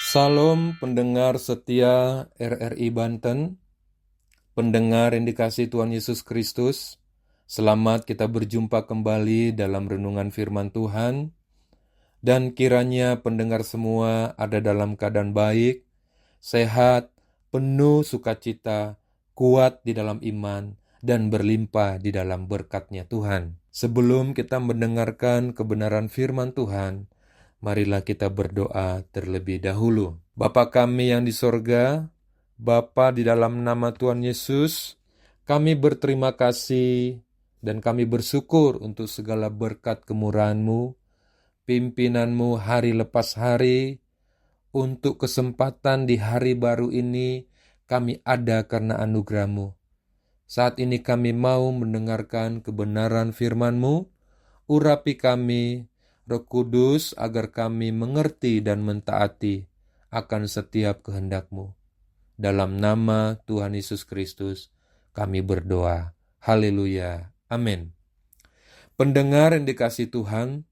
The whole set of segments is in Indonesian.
Salam pendengar setia RRI Banten, pendengar yang dikasihi Tuhan Yesus Kristus. Selamat kita berjumpa kembali dalam renungan firman Tuhan, dan kiranya pendengar semua ada dalam keadaan baik, sehat, penuh sukacita, kuat di dalam iman, dan berlimpah di dalam berkat-Nya Tuhan. Sebelum kita mendengarkan kebenaran firman Tuhan, marilah kita berdoa terlebih dahulu. Bapa kami yang di sorga, Bapa di dalam nama Tuhan Yesus, kami berterima kasih dan kami bersyukur untuk segala berkat kemurahan-Mu, pimpinanmu hari lepas hari. Untuk kesempatan di hari baru ini, kami ada karena anugerah-Mu. Saat ini kami mau mendengarkan kebenaran firman-Mu. Urapi kami, Roh Kudus, agar kami mengerti dan mentaati akan setiap kehendak-Mu. Dalam nama Tuhan Yesus Kristus, kami berdoa. Haleluya. Amin. Pendengar yang dikasihi Tuhan,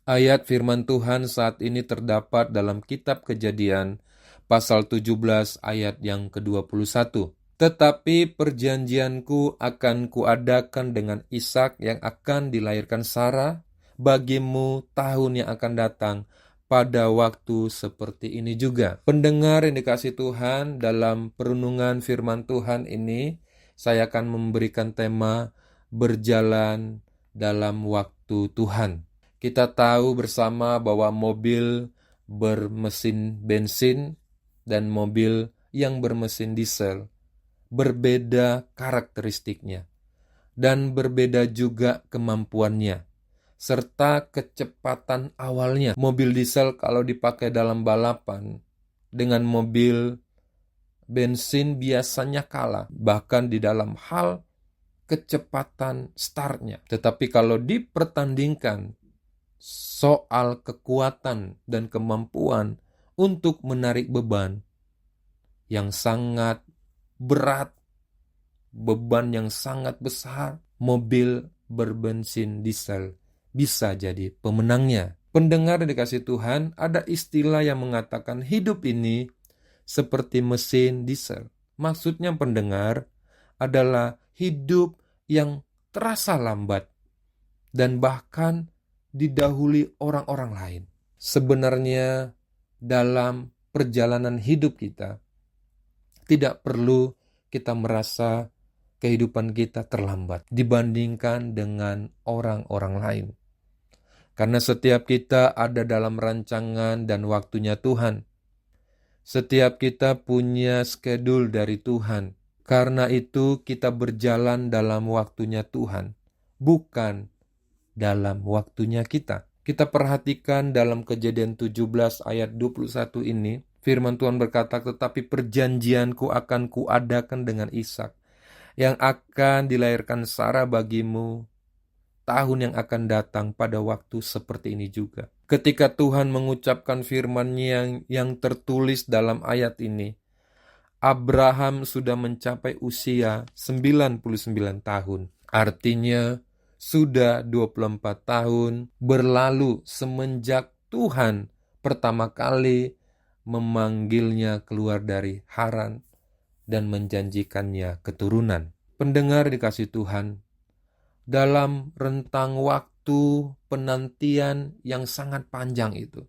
ayat firman Tuhan saat ini terdapat dalam kitab Kejadian, pasal 17 ayat yang ke-21. Tetapi perjanjianku akan kuadakan dengan Ishak yang akan dilahirkan Sarah bagimu tahun yang akan datang pada waktu seperti ini juga. Pendengar yang dikasihi Tuhan, dalam perenungan firman Tuhan ini, saya akan memberikan tema berjalan dalam waktu Tuhan. Kita tahu bersama bahwa mobil bermesin bensin dan mobil yang bermesin diesel berbeda karakteristiknya dan berbeda juga kemampuannya serta kecepatan awalnya. Mobil diesel kalau dipakai dalam balapan dengan mobil bensin biasanya kalah, bahkan di dalam hal kecepatan startnya. Tetapi kalau dipertandingkan soal kekuatan dan kemampuan untuk menarik beban yang sangat berat, beban yang sangat besar, mobil berbensin diesel bisa jadi pemenangnya. Pendengar yang dikasihi Tuhan, ada istilah yang mengatakan hidup ini seperti mesin diesel. Maksudnya pendengar adalah hidup yang terasa lambat dan bahkan didahului orang-orang lain. Sebenarnya dalam perjalanan hidup kita, tidak perlu kita merasa kehidupan kita terlambat dibandingkan dengan orang-orang lain. Karena setiap kita ada dalam rancangan dan waktunya Tuhan. Setiap kita punya schedule dari Tuhan. Karena itu kita berjalan dalam waktunya Tuhan, bukan dalam waktunya kita. Kita perhatikan dalam Kejadian 17 ayat 21 ini, firman Tuhan berkata, tetapi perjanjianku akan kuadakan dengan Ishak, yang akan dilahirkan Sarah bagimu tahun yang akan datang pada waktu seperti ini juga. Ketika Tuhan mengucapkan firman-Nya yang tertulis dalam ayat ini, Abraham sudah mencapai usia 99 tahun. Artinya, sudah 24 tahun berlalu semenjak Tuhan pertama kali memanggilnya keluar dari Haran dan menjanjikannya keturunan. Pendengar dikasihi Tuhan, dalam rentang waktu penantian yang sangat panjang itu,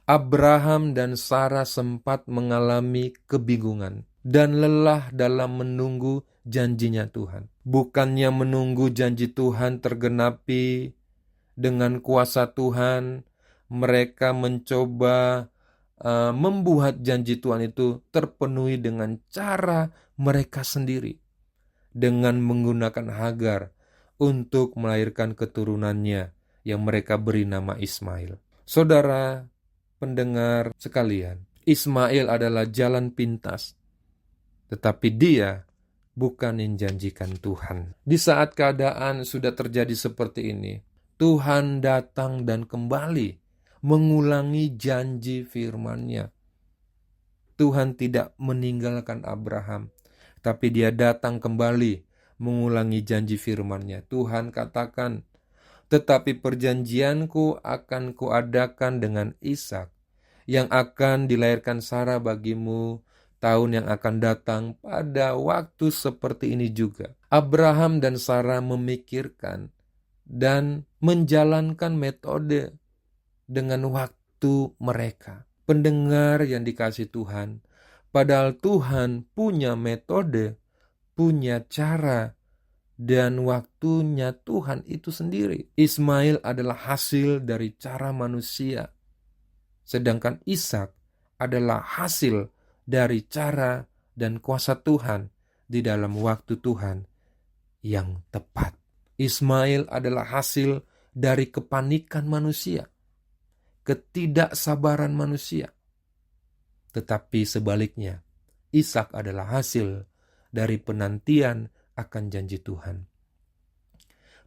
Abraham dan Sarah sempat mengalami kebingungan dan lelah dalam menunggu janjinya Tuhan. Bukannya menunggu janji Tuhan tergenapi dengan kuasa Tuhan, mereka mencoba membuat janji Tuhan itu terpenuhi dengan cara mereka sendiri, dengan menggunakan Hagar untuk melahirkan keturunannya yang mereka beri nama Ismail. Saudara pendengar sekalian, Ismail adalah jalan pintas, tetapi dia bukan yang janjikan Tuhan. Di saat keadaan sudah terjadi seperti ini, Tuhan datang dan kembali mengulangi janji firman-Nya. Tuhan tidak meninggalkan Abraham, tapi dia datang kembali mengulangi janji firman-Nya. Tuhan katakan, tetapi perjanjianku akan kuadakan dengan Ishak, yang akan dilahirkan Sarah bagimu tahun yang akan datang pada waktu seperti ini juga. Abraham dan Sarah memikirkan dan menjalankan metode dengan waktu mereka. Pendengar yang dikasihi Tuhan, padahal Tuhan punya metode, punya cara, dan waktunya Tuhan itu sendiri. Ismail adalah hasil dari cara manusia, sedangkan Ishak adalah hasil dari cara dan kuasa Tuhan di dalam waktu Tuhan yang tepat. Ismail adalah hasil dari kepanikan manusia, ketidaksabaran manusia. Tetapi sebaliknya, Ishak adalah hasil dari penantian akan janji Tuhan.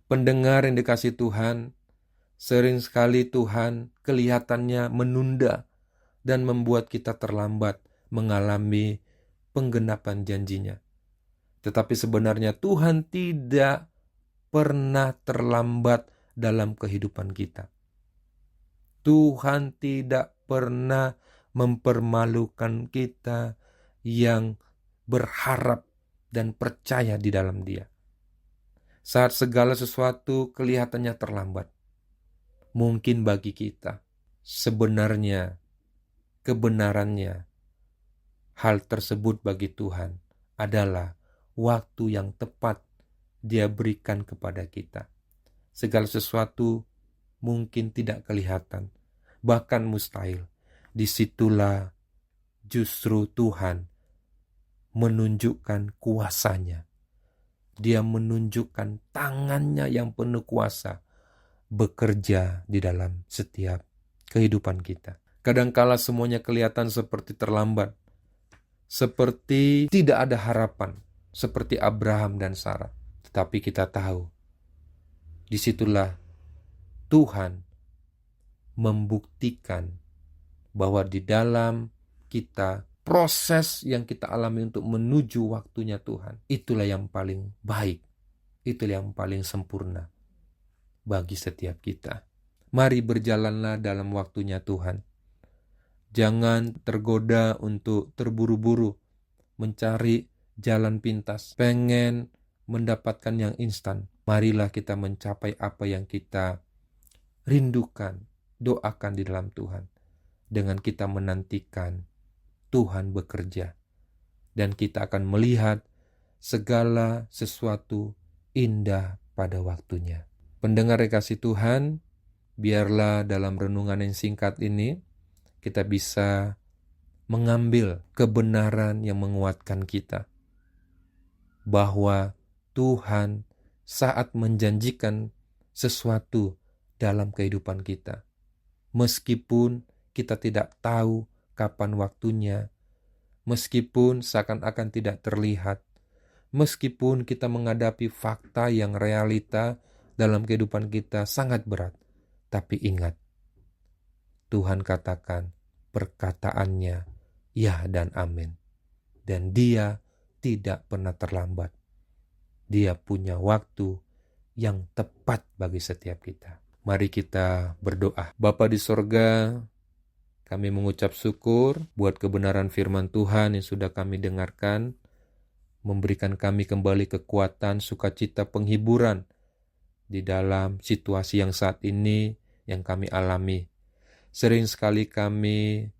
Pendengar yang dikasihi Tuhan, sering sekali Tuhan kelihatannya menunda dan membuat kita terlambat mengalami penggenapan janjinya. Tetapi sebenarnya Tuhan tidak pernah terlambat dalam kehidupan kita. Tuhan tidak pernah mempermalukan kita yang berharap dan percaya di dalam Dia. Saat segala sesuatu kelihatannya terlambat, mungkin bagi kita sebenarnya kebenarannya hal tersebut bagi Tuhan adalah waktu yang tepat Dia berikan kepada kita. Segala sesuatu mungkin tidak kelihatan, bahkan mustahil. Disitulah justru Tuhan menunjukkan kuasanya. Dia menunjukkan tangannya yang penuh kuasa bekerja di dalam setiap kehidupan kita. Kadangkala semuanya kelihatan seperti terlambat, seperti tidak ada harapan, seperti Abraham dan Sarah. Tetapi kita tahu, disitulah Tuhan membuktikan bahwa di dalam kita, proses yang kita alami untuk menuju waktunya Tuhan, itulah yang paling baik, itulah yang paling sempurna bagi setiap kita. Mari berjalanlah dalam waktunya Tuhan. Jangan tergoda untuk terburu-buru mencari jalan pintas, pengen mendapatkan yang instan. Marilah kita mencapai apa yang kita rindukan, doakan di dalam Tuhan, dengan kita menantikan Tuhan bekerja, dan kita akan melihat segala sesuatu indah pada waktunya. Pendengar yang kasih Tuhan, biarlah dalam renungan yang singkat ini kita bisa mengambil kebenaran yang menguatkan kita, bahwa Tuhan saat menjanjikan sesuatu dalam kehidupan kita, meskipun kita tidak tahu kapan waktunya, meskipun seakan-akan tidak terlihat, meskipun kita menghadapi fakta yang realita dalam kehidupan kita sangat berat, tapi ingat, Tuhan katakan perkataannya ya dan amin, dan Dia tidak pernah terlambat. Dia punya waktu yang tepat bagi setiap kita. Mari kita berdoa. Bapa di sorga, kami mengucap syukur buat kebenaran firman Tuhan yang sudah kami dengarkan, memberikan kami kembali kekuatan, sukacita, penghiburan di dalam situasi yang saat ini yang kami alami. Sering sekali kami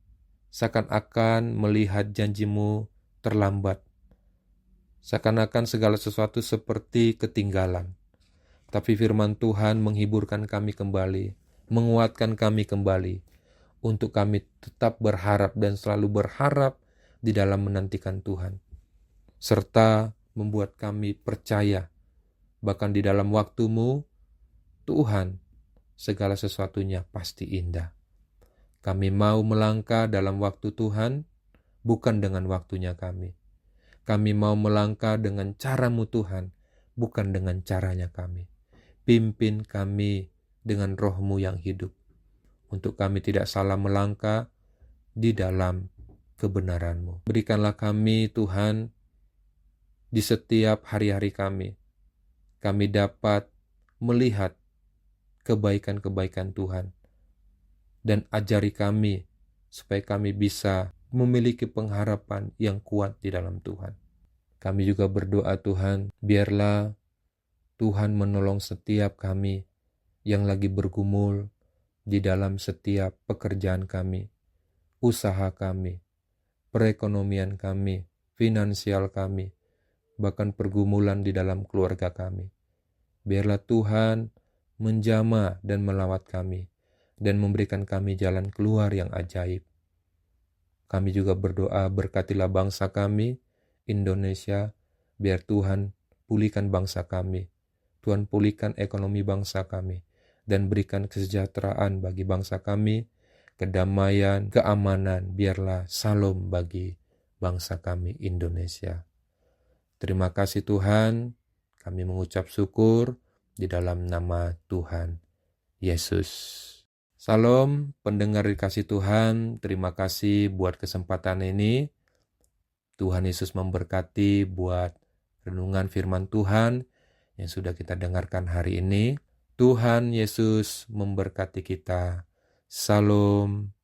seakan-akan melihat janji-Mu terlambat, seakan-akan segala sesuatu seperti ketinggalan. Tapi firman Tuhan menghiburkan kami kembali, menguatkan kami kembali, untuk kami tetap berharap dan selalu berharap di dalam menantikan Tuhan, serta membuat kami percaya, bahkan di dalam waktu-Mu, Tuhan, segala sesuatunya pasti indah. Kami mau melangkah dalam waktu Tuhan, bukan dengan waktunya kami. Kami mau melangkah dengan cara-Mu Tuhan, bukan dengan caranya kami. Pimpin kami dengan Roh-Mu yang hidup, untuk kami tidak salah melangkah di dalam kebenaran-Mu. Berikanlah kami Tuhan, di setiap hari-hari kami dapat melihat kebaikan-kebaikan Tuhan, dan ajari kami supaya kami bisa memiliki pengharapan yang kuat di dalam Tuhan. Kami juga berdoa Tuhan, biarlah Tuhan menolong setiap kami yang lagi bergumul di dalam setiap pekerjaan kami, usaha kami, perekonomian kami, finansial kami, bahkan pergumulan di dalam keluarga kami. Biarlah Tuhan menjamah dan melawat kami dan memberikan kami jalan keluar yang ajaib. Kami juga berdoa, berkatilah bangsa kami, Indonesia, biar Tuhan pulihkan bangsa kami. Tuhan pulihkan ekonomi bangsa kami dan berikan kesejahteraan bagi bangsa kami, kedamaian, keamanan, biarlah salam bagi bangsa kami Indonesia. Terima kasih Tuhan, kami mengucap syukur di dalam nama Tuhan Yesus. Salam pendengar dikasih Tuhan, terima kasih buat kesempatan ini. Tuhan Yesus memberkati buat renungan firman Tuhan yang sudah kita dengarkan hari ini. Tuhan Yesus memberkati kita. Salam.